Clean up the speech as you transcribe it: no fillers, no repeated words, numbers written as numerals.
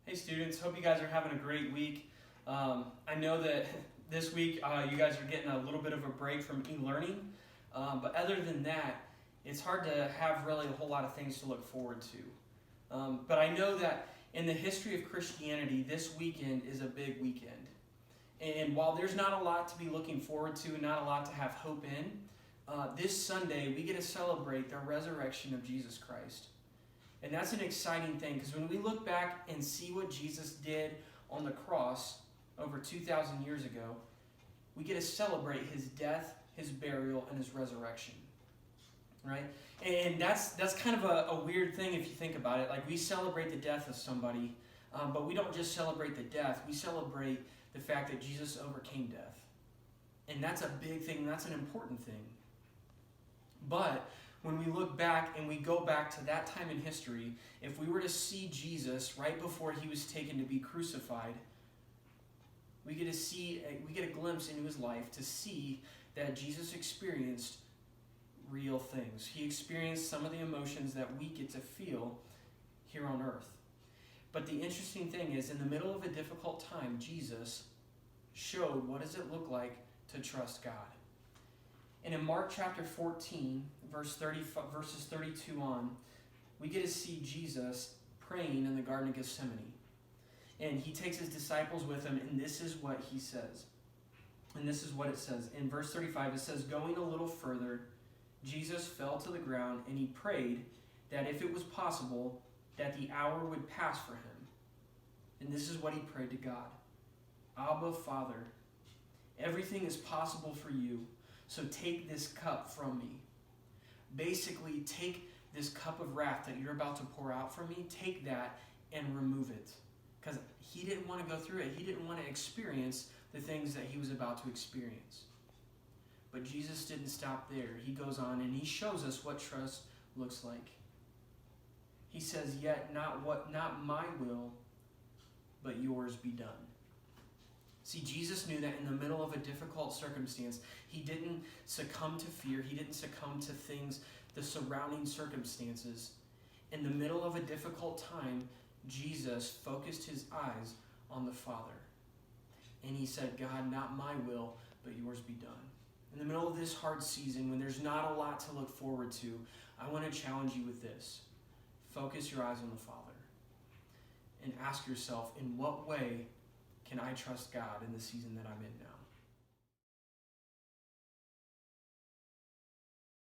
Hey students, hope you guys are having a great week. I know that this week you guys are getting a little bit of a break from e-learning, but other than that, it's hard to have really a whole lot of things to look forward to. But I know that in the history of Christianity, this weekend is a big weekend. And while there's not a lot to be looking forward to, not a lot to have hope in, this Sunday we get to celebrate the resurrection of Jesus Christ. And that's an exciting thing, because when we look back and see what Jesus did on the cross over 2,000 years ago, we get to celebrate his death, his burial, and his resurrection. Right? And that's kind of a weird thing if you think about it. Like, we celebrate the death of somebody, but we don't just celebrate the death. We celebrate the fact that Jesus overcame death. And that's a big thing. That's an important thing. But when we look back and we go back to that time in history, if we were to see Jesus right before he was taken to be crucified, we get a glimpse into his life to see that Jesus experienced real things. He experienced some of the emotions that we get to feel here on earth. But the interesting thing is, in the middle of a difficult time, Jesus showed what does it look like to trust God. And in Mark chapter 14, verses 32 on, we get to see Jesus praying in the Garden of Gethsemane. And he takes his disciples with him, and this is what he says. And this is what it says. In verse 35, it says, "Going a little further, Jesus fell to the ground, and he prayed that if it was possible, that the hour would pass for him. And this is what he prayed to God. Abba, Father, everything is possible for you. So take this cup from me." Basically, take this cup of wrath that you're about to pour out for me, take that and remove it. Because he didn't want to go through it. He didn't want to experience the things that he was about to experience. But Jesus didn't stop there. He goes on and he shows us what trust looks like. He says, "Yet not my will, but yours be done." See, Jesus knew that in the middle of a difficult circumstance, he didn't succumb to fear. He didn't succumb to things, the surrounding circumstances. In the middle of a difficult time, Jesus focused his eyes on the Father. And he said, "God, not my will, but yours be done." In the middle of this hard season, when there's not a lot to look forward to, I want to challenge you with this. Focus your eyes on the Father. And ask yourself, in what way can I trust God in the season that I'm in now?